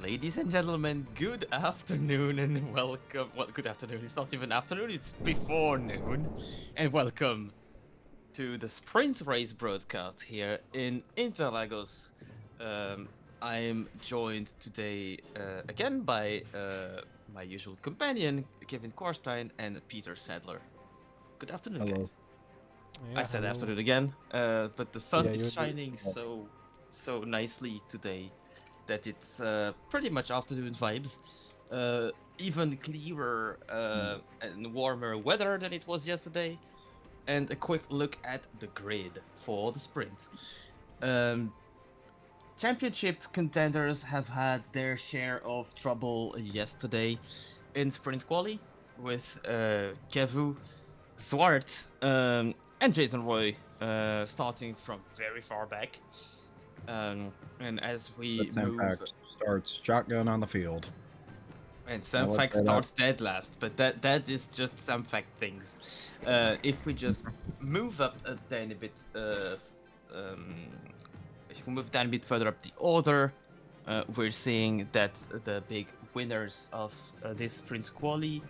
Ladies and gentlemen, good afternoon and welcome. Well, good afternoon. It's not even afternoon, it's before noon. And welcome to the sprint race broadcast here in Interlagos. I'm joined today again by my usual companion, Kevin Korstein and Peter Sadler. Good afternoon, Hello. guys. I Yeah, said hello. afternoon again, but the sun Yeah, you is do. shining so nicely today that it's pretty much afternoon vibes. Even clearer and warmer weather than it was yesterday. And a quick look at the grid for the sprint. Um, Championship contenders have had their share of trouble yesterday in sprint quali with Kevu, Zwart, and Jason Roy starting from very far back. And as we That's move, Impact starts shotgun on the field. and Now let's Samfac head up. starts dead last, but that is just Samfac things. If we just move up a tiny bit, if we move down a bit further up the order, we're seeing that the big winners of this sprint quali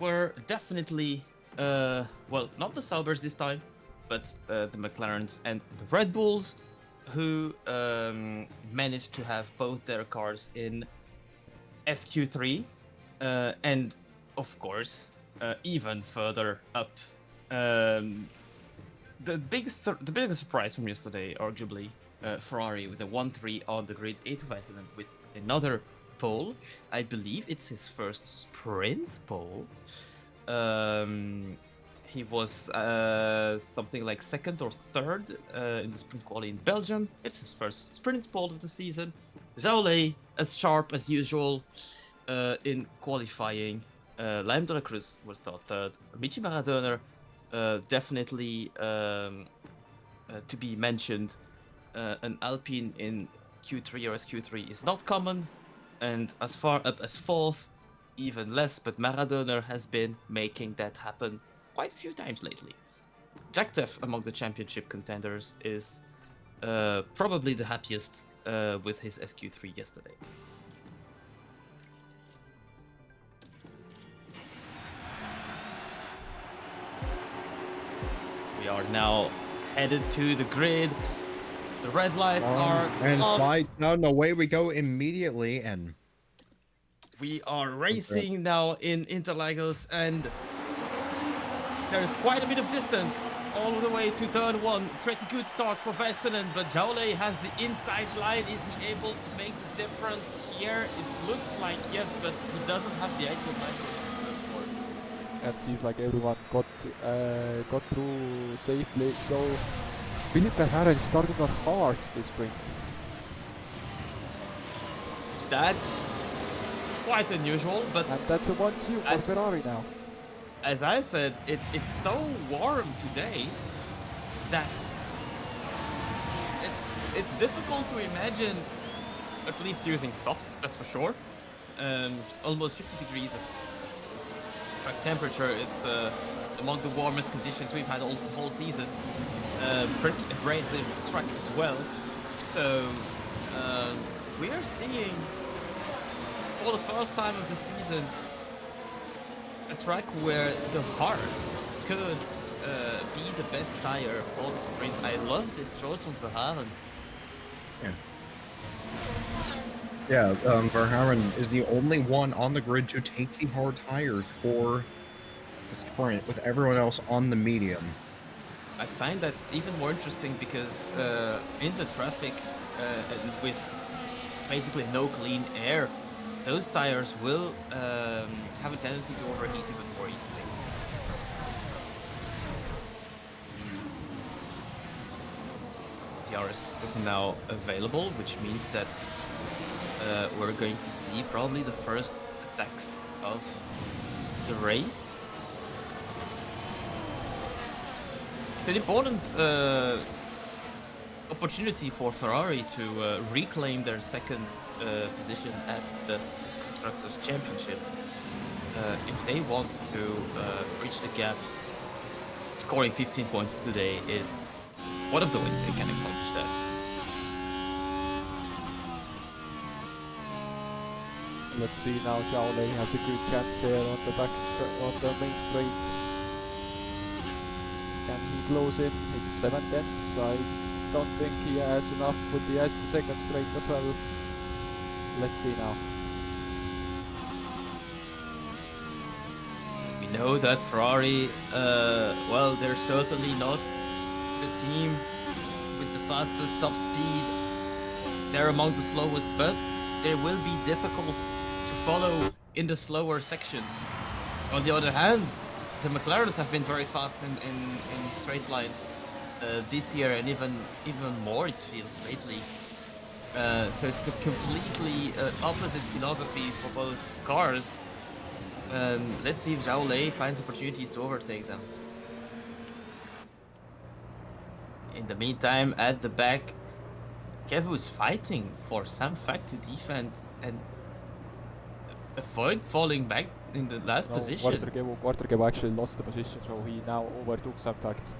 were definitely, well, not the Saubers this time, but the McLarens and the Red Bulls, who managed to have both their cars in SQ3, and of course, even further up. The biggest surprise from yesterday, arguably, Ferrari with a 1-3 on the grid, A2 Vassinen with another pole. I believe it's his first sprint pole. He was something like second or third in the sprint quality in Belgium. It's his first sprint pole of the season. Zaule, as sharp as usual in qualifying. Lime de la Cruz will start third. Michi Maradona, definitely to be mentioned. An Alpine in Q3 or SQ3 is not common, and as far up as fourth, even less, but Maradona has been making that happen quite a few times lately. Jack Teff among the championship contenders is probably the happiest with his SQ3 yesterday. We are now headed to the grid. The red lights are And off. lights down, away we go immediately, and We are racing now in Interlagos, and there's quite a bit of distance all the way to turn one. Pretty good start for Vassinen, but Jaule has the inside line. Is he able to make the difference here? It looks like yes, but he doesn't have the actual line. It seems like everyone got through safely. So Philippe Verhaeren is starting off hard this sprint. That's quite unusual, but And that's a 1-2 for Ferrari now. as I said, it's so warm today that it's difficult to imagine, at least using softs, that's for sure. Almost 50 degrees of track temperature. It's among the warmest conditions we've had the whole season. Pretty abrasive track as well. So we are seeing, for the first time of the season, a track where the heart could be the best tire for the sprint. I love this choice from Verhaeren. yeah, Verhaeren is the only one on the grid to take the hard tires for the sprint, with everyone else on the medium. I find that even more interesting because in the traffic and with basically no clean air, those tires will have a tendency to overheat even more easily. DRS is now available, which means that we're going to see probably the first attacks of the race. It's an important opportunity for Ferrari to reclaim their second position at the Constructors' Championship. If they want to bridge the gap, scoring 15 points today is one of the ways they can accomplish that. Let's see now, Xiaolei has a good chance here on the on the main straight. Can he close in? It's 7 tenths. I don't think he has enough, but he has the second straight as well. Let's see now. We know that Ferrari, well, they're certainly not the team with the fastest top speed. They're among the slowest, but they will be difficult to follow in the slower sections. On the other hand, the McLarens have been very fast in straight lines this year, and even more it feels lately. So it's a completely opposite philosophy for both cars. Let's see if Zhao Lei finds opportunities to overtake them. In the meantime, at the back, Kevu is fighting for Sam Fact to defend and avoid falling back in the last position. Quarter actually lost the position, so he now overtook Sam Fact.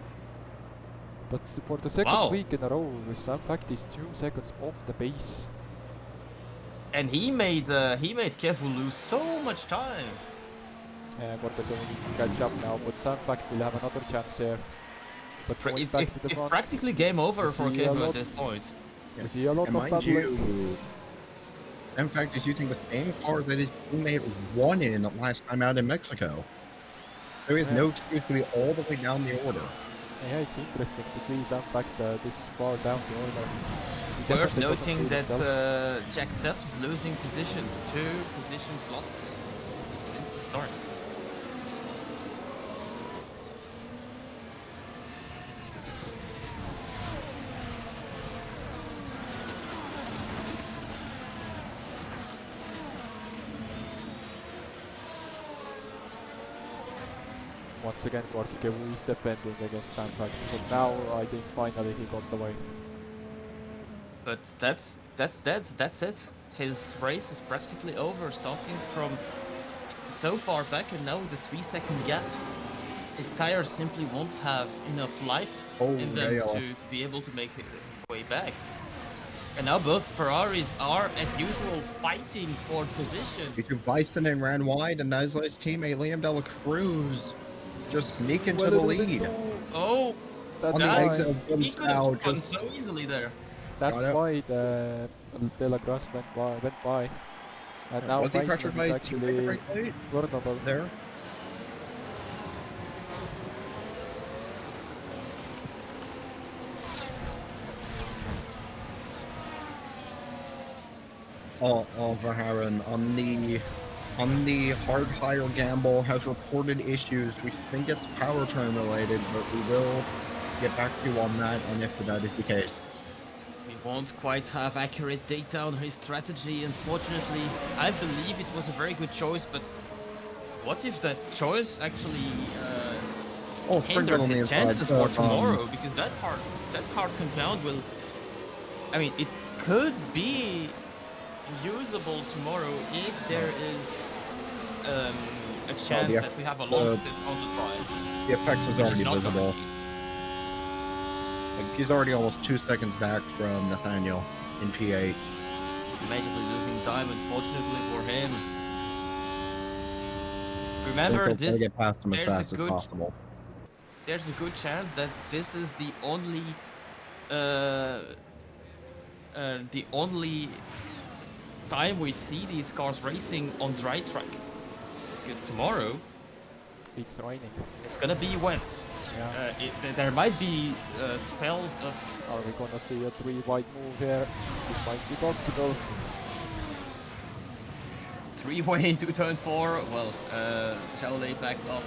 But for the second week in a row, Sam Fact is 2 seconds off the pace. And he made Kevu lose so much time. Yeah, Quarter need to catch up now, but Sam Fact will have another chance here. It's practically game over for Kevu at this point. Yeah. We see a lot of battling. In fact, he's using the same car that his teammate won in last time out in Mexico. So he has no excuse to be all the way down the order. Yeah, it's interesting to see Sam Fact this far down the order. Worth noting that Jack Tuff is losing positions, 2 positions lost since the start. Once again, Kevu is defending against Sam Fact, but now I think finally he got away. But that's dead. That's it. His race is practically over, starting from so far back, and now with a 3-second gap, his tires simply won't have enough life in them to be able to make his way back. And now both Ferraris are, as usual, fighting for position. Because Weissenen ran wide, and that's his teammate Liam Dela Cruz just sneak into the lead. Oh, on the exit of he could have gone so easily there. That's why the Dela Cruz went by. And now was he pressured by actually vulnerable there. Verhaeren on the hard hire gamble has reported issues. We think it's powertrain related, but we will get back to you on that, and if that is the case. We won't quite have accurate data on his strategy, unfortunately. I believe it was a very good choice, but what if that choice actually hindered his chances for tomorrow? Because that hard compound will... I mean, it could be usable tomorrow if there is a chance that we have a lost it on the trial. The effects is already visible. Like, he's already almost 2 seconds back from Nathaniel in P8. Magically losing time, unfortunately for him. Remember, this get past him as fast as possible. There's a good chance that this is the only time we see these cars racing on dry track, because tomorrow it's raining. It's gonna be wet. Yeah. There might be spells of... Are we gonna see a 3-wide move here? It might be possible. 3-way into turn 4. Well, Xiaolei backed off,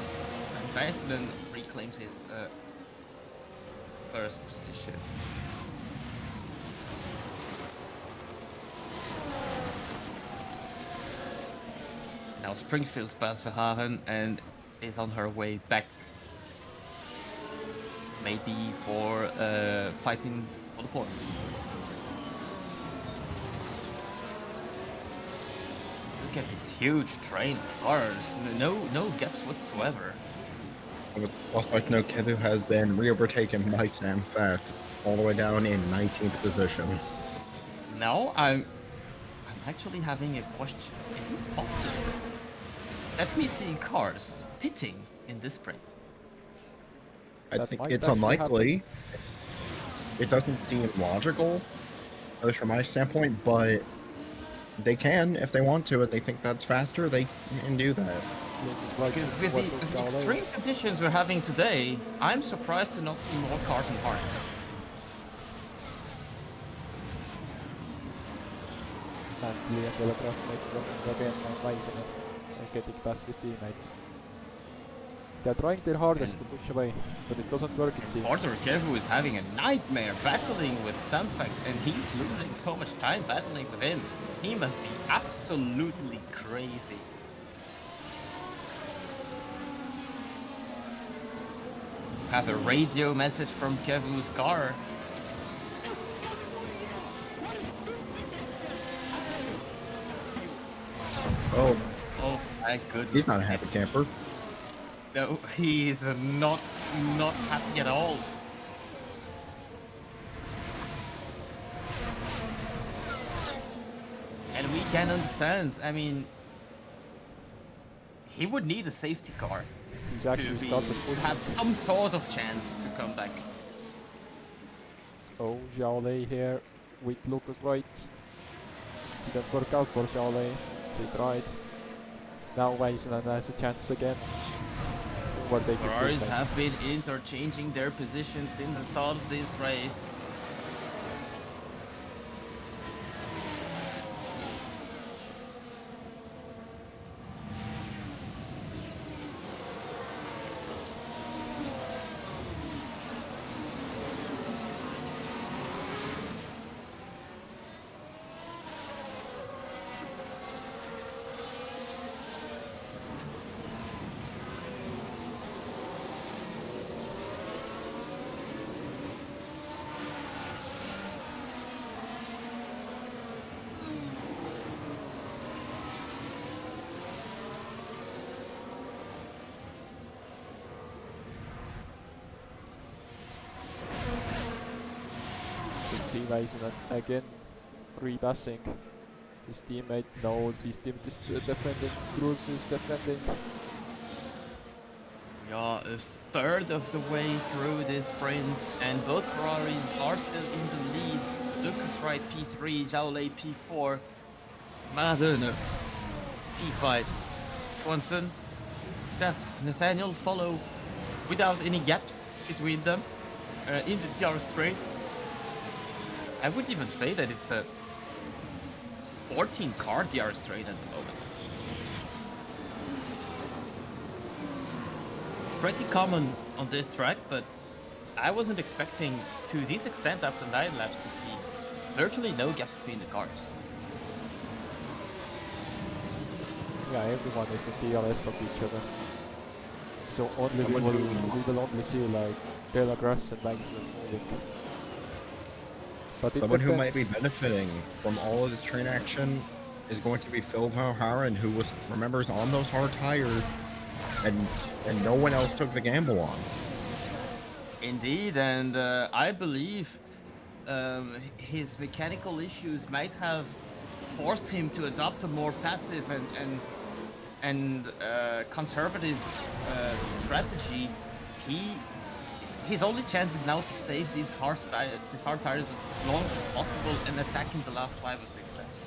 and Vassinen reclaims his first position. Now Springfield's past Verhaeren and is on her way back. Maybe for fighting for the points. Look at this huge train of cars. No gaps whatsoever. Also, like to know, Kevu has been re-overtaken by Sam Fact all the way down in 19th position. Now I'm actually having a question. Is it possible that we see cars pitting in this sprint? I That think might it's actually unlikely. It doesn't seem logical, at least from my standpoint, but they can if they want to. If they think that's faster, they can do that. Looks like Because it's with what the looks all extreme conditions we're having today, I'm surprised to not see more cars and hards. And Liam Delacroix making again and Väisänen and getting past his teammates. They're trying their hardest to push away, but it doesn't work it seems. Porter Kevu is having a nightmare battling with Sunfact, and he's losing so much time battling with him. He must be absolutely crazy. Have a radio message from Kevu's car. Oh, Oh my goodness. he's not a happy camper. No, he is not happy at all. And we can understand. I mean, he would need a safety car He's to, actually started to pushing. have some sort of chance to come back. Oh, Xiaolei here with Lucas Wright. Didn't work out for Xiaolei. He tried. Now Väisänen has a chance again. Overtake his Ferraris teammate. have been interchanging their positions since the start of this race. See Väisänen again repassing his teammate. No, his teammate is defending. Cruz is defending. We are a third of the way through this sprint, and both Ferraris are still in the lead. Lucas Wright P3, Xiaolei P4, Maradona P5. Swanson, Nathaniel follow without any gaps between them in the DRS train. I would even say that it's a 14 car DRS train at the moment. It's pretty common on this track, but I wasn't expecting to this extent after 9 laps to see virtually no gaps between the cars. Yeah, everyone is a DRS of each other. So only we will only see like Delacroix and Väisänen moving. But it Someone who might be depends. benefiting from all of this train action is going to be Phil Valharan, who was remembers on those hard tires, and no one else took the gamble on. Indeed, and I believe his mechanical issues might have forced him to adopt a more passive and conservative strategy. His only chance is now to save these hard tires as long as possible and attack in the last 5 or 6 laps.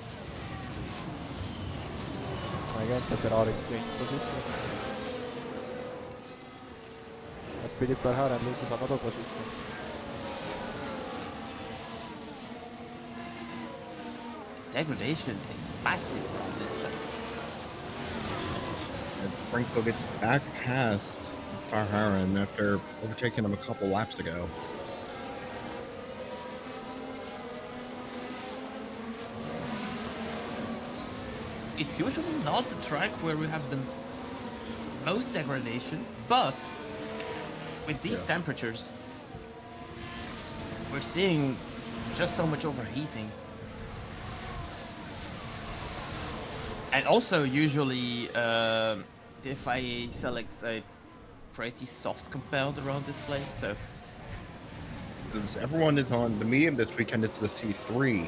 Again, the Ferraris change positions. As Philippe Verhaeren loses another position. Degradation is massive around this place. And Franco gets back past Valharan after overtaking him a couple laps ago. It's usually not the track where we have the most degradation, but with these temperatures, we're seeing just so much overheating. And also, usually, the FIA selects a pretty soft compound around this place, so... Everyone is on the medium this weekend. It's the C3.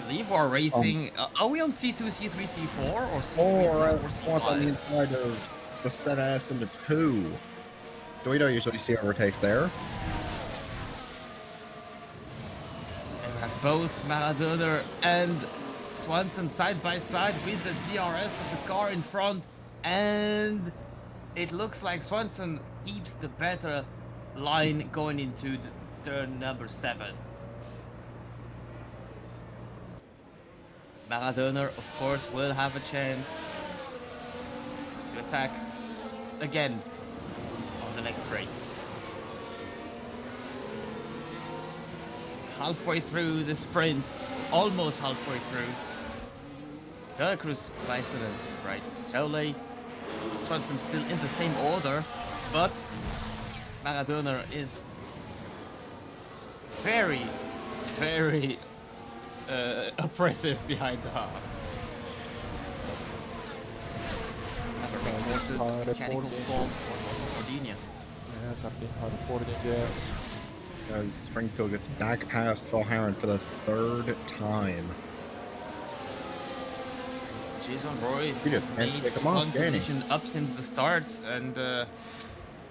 believe we're racing. Are we on C2, C3, C4, or C3, Or C4, wants on the C5? inside of the set ass into 2. So we don't usually see overtakes there. And we have both Maradona and Swanson side by side with the DRS of the car in front, and it looks like Swanson keeps the better line going into turn number 7. Maradona, of course, will have a chance to attack again on the next straight. Halfway through the sprint, almost halfway through. Dela Cruz, Weissenen, right. Jolie, Swanson still in the same order, but Maradona is very, very oppressive behind the Haas. Another mechanical fault for Sardinia. Yeah, something reported in there. As Springfield gets back past Valharan for the 3rd time. Jason Roy He just has can't made stick him off, one can he? position up since the start, and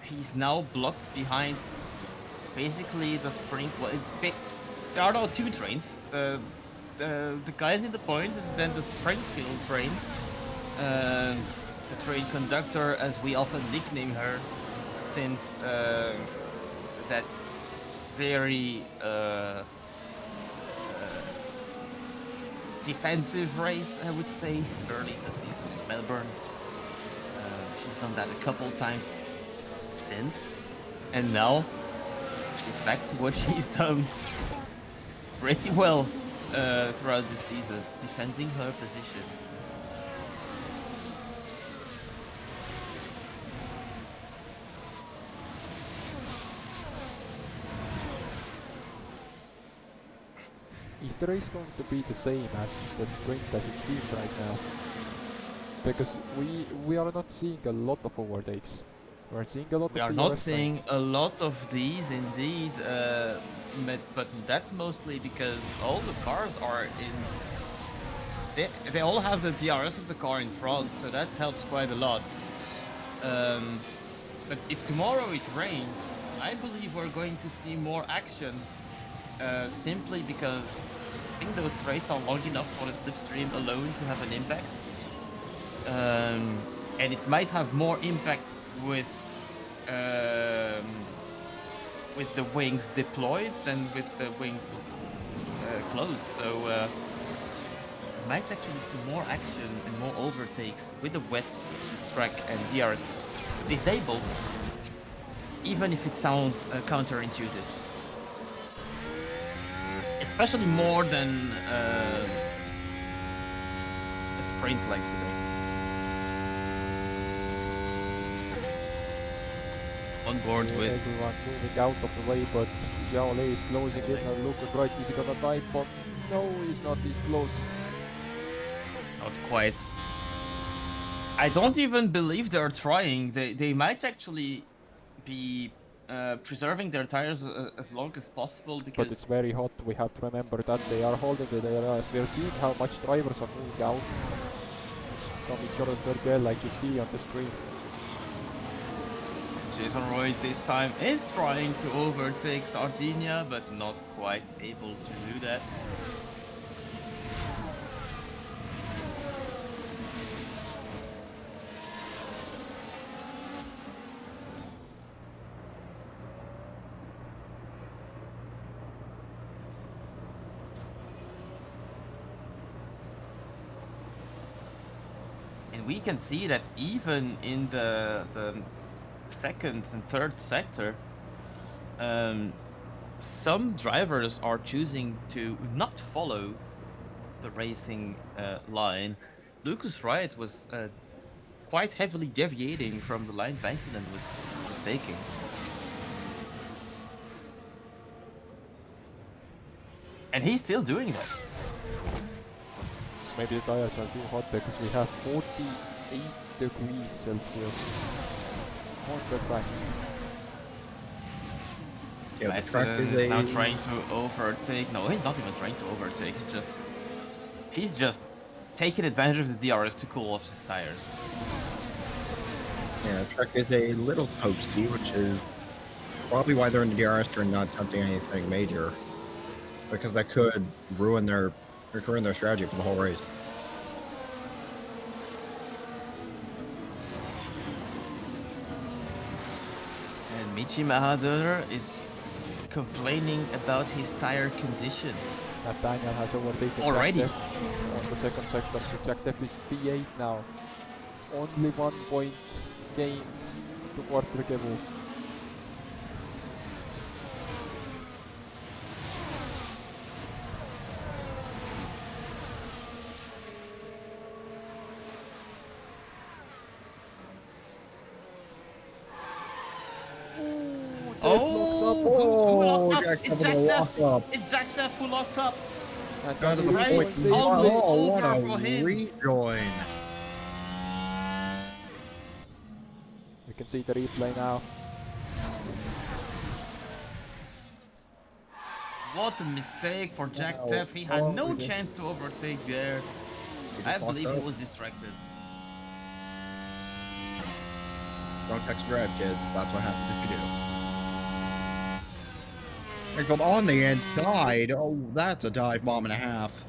he's now blocked behind basically the sprint. Well, there are now 2 trains. The guys in the points, and then the Springfield train. The train conductor, as we often nickname her, since that very defensive race, I would say, early in the season in Melbourne. She's done that a couple times since, and now she's back to what she's done pretty well throughout the season, defending her position. Is the race going to be the same as the sprint as it seems right now? Because we are not seeing a lot of overtakes. We're seeing a lot of We are DRS not seeing lanes. a lot of these indeed, but that's mostly because all the cars are in. They all have the DRS of the car in front, so that helps quite a lot. But if tomorrow it rains, I believe we're going to see more action. Simply because I think those straights are long enough for the slipstream alone to have an impact. And it might have more impact with the wings deployed than with the wings closed. So might actually see more action and more overtakes with the wet track and DRS disabled, even if it sounds counterintuitive. Especially more than a sprint like today. On board with everyone moving out of the way, but Xiao Lei is closing in and look right, is he gonna dive bomb? No, he's not, he's close. not quite. I don't even believe they're trying. They might actually be preserving their tires as long as possible But because it's very hot, we have to remember that they are holding the DRS. We are seeing how much drivers are moving out from each other's circle, like you see on the screen. Jason Roy this time is trying to overtake Sardinia, but not quite able to do that. And we can see that even in the second and third sector, some drivers are choosing to not follow the racing line. Lucas Wright was quite heavily deviating from the line Weissenen was taking. And he's still doing that. Maybe the tires are too hot because we have 48 degrees Celsius on the track. Yeah, the track Weissenen is is now a trying to overtake. No, he's not even trying to overtake. He's just He's just taking advantage of the DRS to cool off his tires. Yeah, Trek is a little toasty, which is probably why they're in the DRS during not attempting anything major. Because that could ruin their strategy for the whole race. And Michi Mahadurner is complaining about his tire condition. Nathaniel has overtaken Already? Jack Def on the second sector, so Jack Def is P8 now. Only 1 point gains to Quartergebu. Who locked up? Jack It's having a Jack Def. lock up. It's Jack Def who locked up. And Got to then the he Race point. wins is almost Oh, what over a for him. rejoin. We can see the replay now. What a mistake for Jack Wow. Def. He had no Oh, chance to overtake there. He I just believe locked he up. was distracted. Don't text drive, kids. That's what happens if you do. Springfield on the inside. Oh, that's a dive bomb and a half.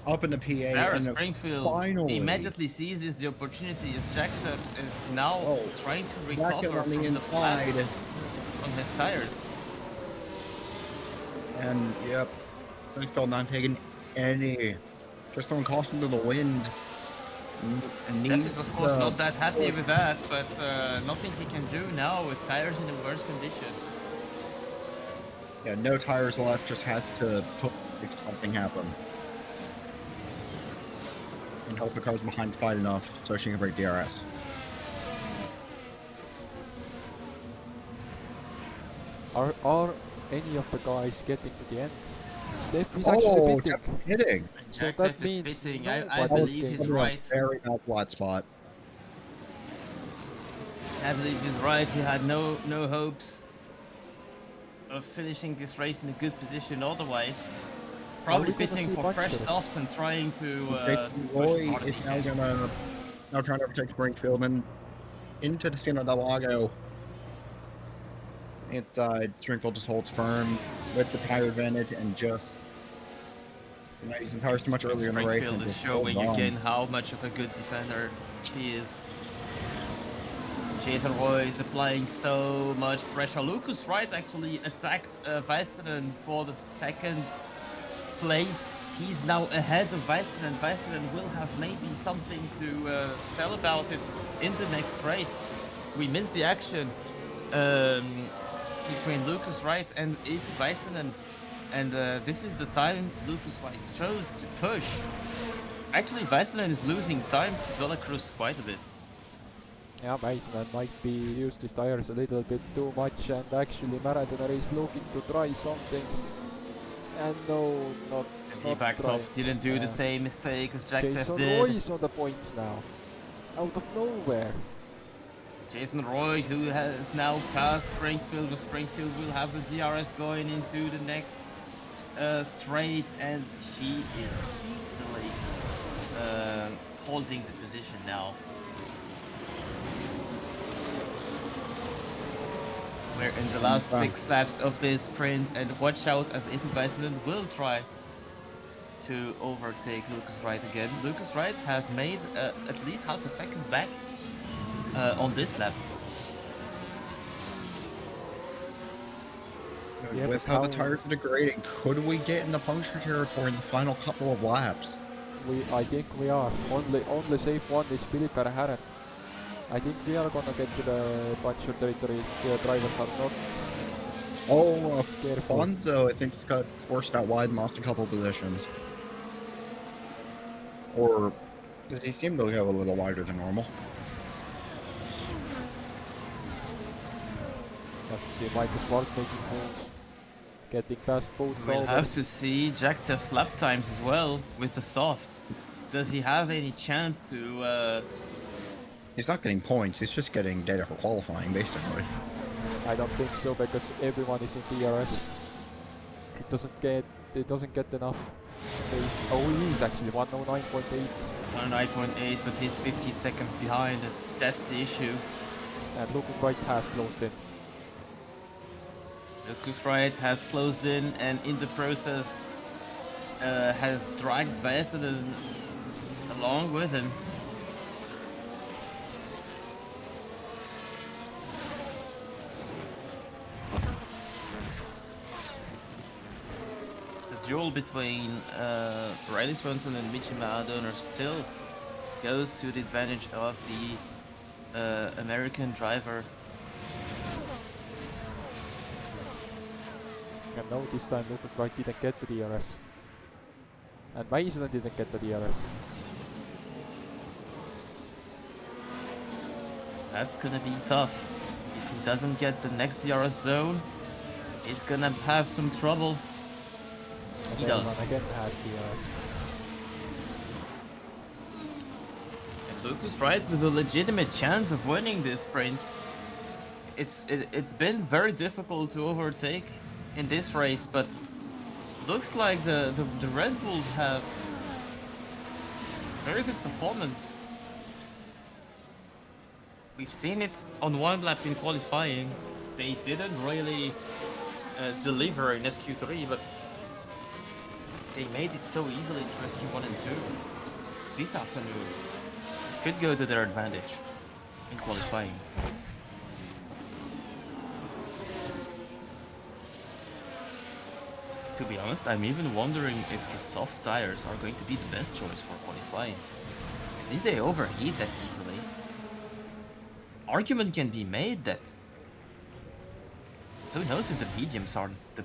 Up in the PA. Sarah and Springfield finally immediately seizes the opportunity as Jack Def is now Oh, trying to back recover on the from the flat inside. on his tires. And, yep. Springfield not taking any. Just throwing caution to the wind. And Def needs is of course the- not that happy with that, but nothing he can do now with tires in a worse condition. Yeah, no tires left. Just has to make something happen. And help the cars behind fight enough so she can break DRS. Are any of the guys getting to the end? Def is actually pitting. Jeff hitting. So Jack that Def is means pitting. no I one is believe he's getting- right. Very bad flat spot. I believe he's right. He had no hopes of finishing this race in a good position otherwise. Probably we gonna pitting see for fresh bunkers? softs and trying to Jake push as Roy hard as is he now can. gonna trying to overtake Springfield and into Destino del Lago. It's Springfield just holds firm with the tire advantage and just not using tires too much earlier in the race. Springfield and is just holds showing on. again how much of a good defender he is. Jason Roy is applying so much pressure. Lucas Wright actually attacked Väisänen for the second place. He's now ahead of Väisänen. Väisänen will have maybe something to tell about it in the next straight. We missed the action between Lucas Wright and Eetu Väisänen. And this is the time Lucas Wright chose to push. Actually, Väisänen is losing time to De La Cruz quite a bit. Yeah, Väisänen might be used his tires a little bit too much, and actually Maradoner is looking to try something. And no, not. And he not backed try. off, didn't do the Yeah. same mistake as Jack Def Jason did. Roy is on the points now, out of nowhere. Jason Roy, who has now passed Springfield, but Springfield will have the DRS going into the next straight, and he is easily holding the position now. We're in the last 6 laps of this sprint, and watch out as Eetu Väisänen will try to overtake Lucas Wright again. Lucas Wright has made at least half a second back on this lap. Yeah, With but how the how- tires are degrading, could we get in the puncture territory in the final couple of laps? I think we are. Only safe one is Philip Harren. I think we are gonna get to the puncture territory. The drivers are not Oh, careful. Fonzo, I think, just got forced out wide and lost a couple positions. Or does he seem to go a little wider than normal? As you see, Michael Swart making moves, getting past both We'll Sauber. have to see Jack Def's lap times as well with the soft. Does he have any chance to? He's not getting points, he's just getting data for qualifying, basically. I don't think so, because everyone is in DRS. It doesn't get enough. pace. Oh, he is actually 109.8. 109.8, but he's 15 seconds behind. That's the issue. And Lucas Wright has closed in. Lucas Wright has closed in, and in the process has dragged Väisänen along with him. The duel between Riley Swanson and Michi Maradona still goes to the advantage of the American driver. And no, this time Lucas Wright didn't get the DRS. And Väisänen didn't get the DRS. That's gonna be tough. If he doesn't get the next DRS zone, he's gonna have some trouble. And He does. everyone again has DRS. And Lucas Wright with a legitimate chance of winning this sprint. It's been very difficult to overtake in this race, but looks like the Red Bulls have very good performance. We've seen it on one lap in qualifying. They didn't really deliver in SQ3, but they made it so easily to SQ1 and 2 this afternoon. Could go to their advantage in qualifying. To be honest, I'm even wondering if the soft tires are going to be the best choice for qualifying. Because if they overheat that easily, argument can be made that who knows if the mediums are the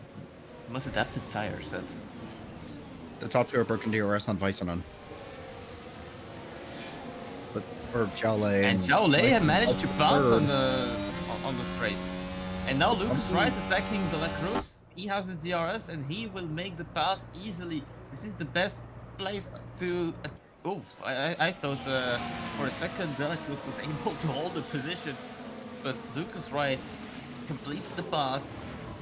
most adapted tire set. The top two are broken DRS on Väisänen. But or Xiaolei And Xiaolei had managed to pass on the straight. And now Lucas Wright attacking De La Cruz. He has the DRS and he will make the pass easily. This is the best place to... Oh, I thought for a second De La Cruz was able to hold the position. But Lucas Wright completes the pass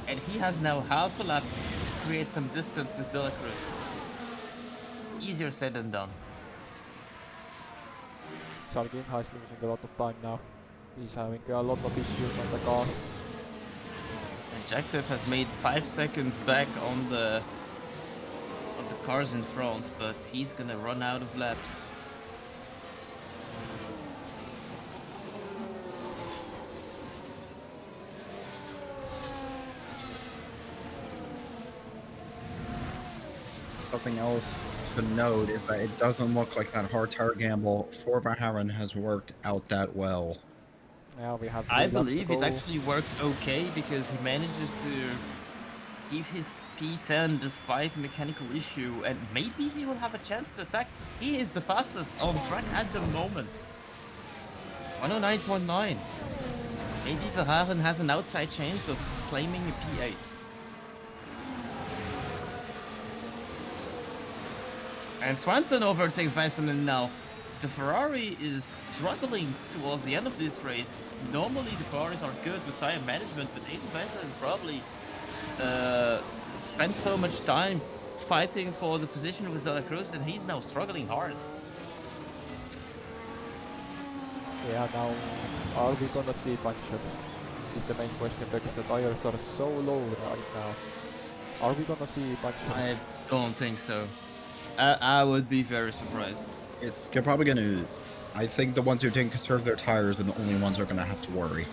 and he has now half a lap to create some distance with De La Cruz. Easier said than done. Sarginha is losing a lot of time now. He's having a lot of issues on the car. Objective has made 5 seconds back on the cars in front, but he's gonna run out of laps. Something else to note is that it doesn't look like that hard tire gamble for Verhaeren has worked out that well. Yeah, we have I 3 laps to believe it go. actually works okay because he manages to keep his P10 despite a mechanical issue, and maybe he will have a chance to attack. He is the fastest on track at the moment. 109.9. Maybe Verhaeren has an outside chance of claiming a P8. And Swanson overtakes Väisänen now. The Ferrari is struggling towards the end of this race. Normally the Ferraris are good with tire management, but Aiden Väisänen probably spent so much time fighting for the position with De La Cruz and he's now struggling hard. Yeah, now are we gonna see punctures? Is the main question because the tires are so low right now. Are we gonna see punctures? I don't think so. I would be very surprised. You're probably gonna. I think the ones who didn't conserve their tires are the only ones who are gonna have to worry.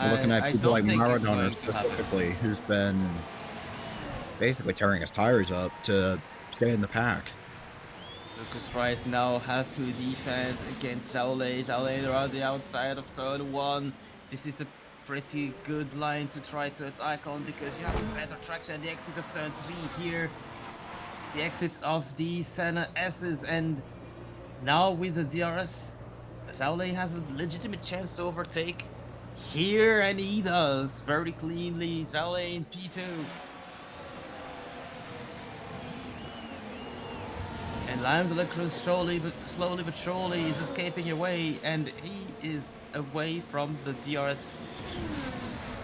We're looking at people like Maradona specifically, who's been basically tearing his tires up to stay in the pack. Lucas Wright now has to defend against Xiaolei. Xiaolei around the outside of turn 1. This is a pretty good line to try to attack on because you have better traction at the exit of turn 3 here. The exit of the Senna S's, and now with the DRS, Xiaolei has a legitimate chance to overtake here, and he does very cleanly. Xiaolei in P2. And Liam De La Cruz slowly but surely is escaping away, and he is away from the DRS.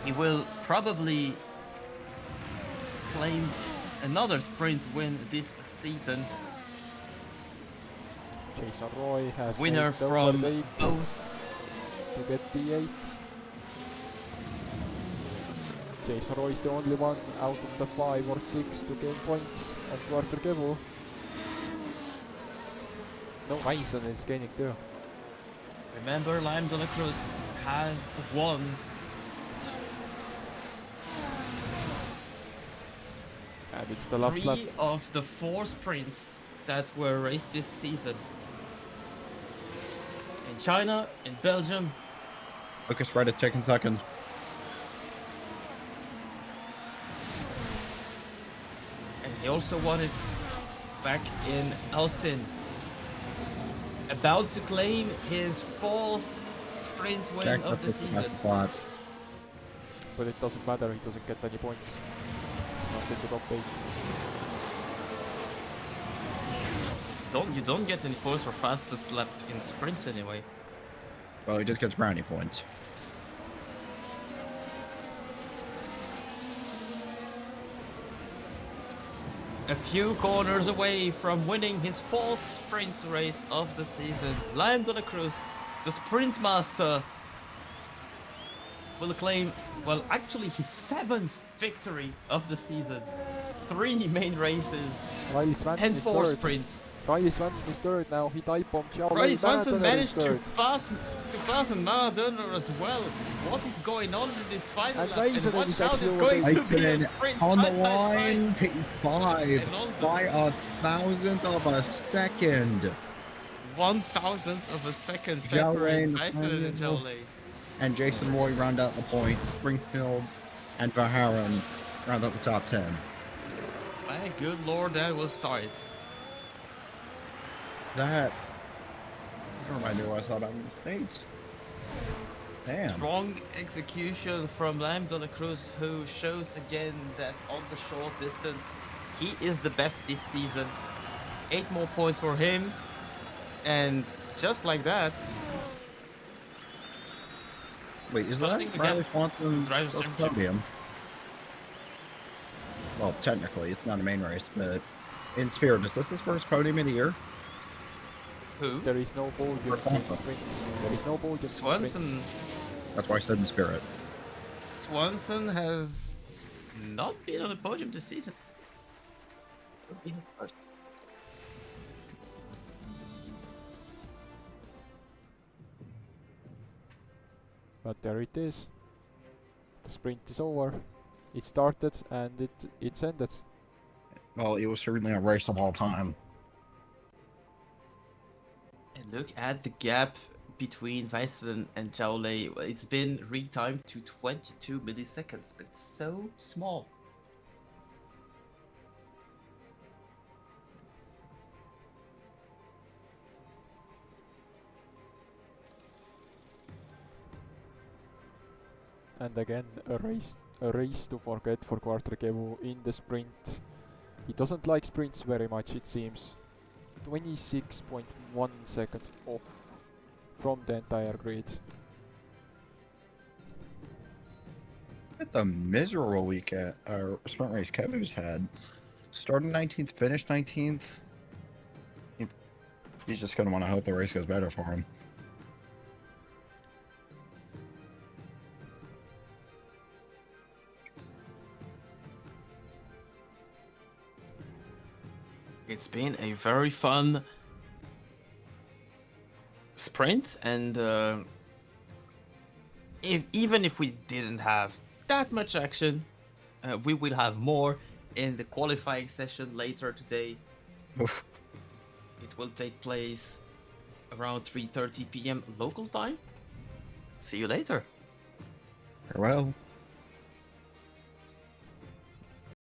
He will probably claim another sprint win this season. Jason Roy has Winner made the from overtake both. to get D8. Jason Roy is the only one out of the 5 or 6 to gain points on quarter Kevu. No, Mason is gaining too. Remember, Lime de la Cruz has won. And it's the last lap. 3 of the 4 sprints that were raced this season. In China, in Belgium. Lucas Red is taking second. And he also won it back in Austin. About to claim his 4th sprint win Jack of the Duff is season. best slot. But it doesn't matter, he doesn't get any points. He's not in the top 8. You don't get any points for fastest lap in sprints anyway. Well, he just gets brownie points. A few corners away from winning his 4th sprint race of the season, Lime de la Cruz, the sprint master, will claim, well, actually his 7th victory of the season. 3 main races Riley Swanson and is 4 third. sprints. Riley Swanson is third now, he dive bombed Xiao Riley Lei. Swanson Maradoner managed is to third. pass a Maradona as well. What is going on in this final And lap? Mason And watch is out, actually it's going to be a Tyson sprint on the side by side. line, P5 And on the- by 1,000th of a second. 1,000th of a second Zhao separates Lei, Tyson and Zhao Lei. And Jason Roy round out the points. Springfield and Verhaeren round out the top 10. My good lord, that was tight. That reminded me what I thought on the States. Damn. Strong execution from Lime de la Cruz, who shows again that on the short distance, he is the best this season. 8 more points for him. And just like that, Wait, is Closing that the Riley gap. Swanson's Drivers' first Championship. podium? Well, technically, it's not a main race, but in spirit, is this his first podium of the year? who? There is no podium in Swanson. sprints. There is no podium in Swanson. sprints. That's why I said in spirit. Swanson has not been on the podium this season. Would be his first. But there it is. The sprint is over. It started and it's ended. Well, it was certainly a race of all time. And look at the gap between Weisselen and Zhao Lei. It's been retimed to 22 milliseconds, but it's so small. And again, a race to forget for Quarterkevu in the sprint. He doesn't like sprints very much, it seems. 26.1 seconds off from the entire grid. At the miserable week at sprint race Kevu's had. Started 19th, finished 19th. He's just going to want to hope the race goes better for him. It's been a very fun sprint, and even if we didn't have that much action, we will have more in the qualifying session later today. It will take place around 3:30 p.m. local time. See you later. Farewell.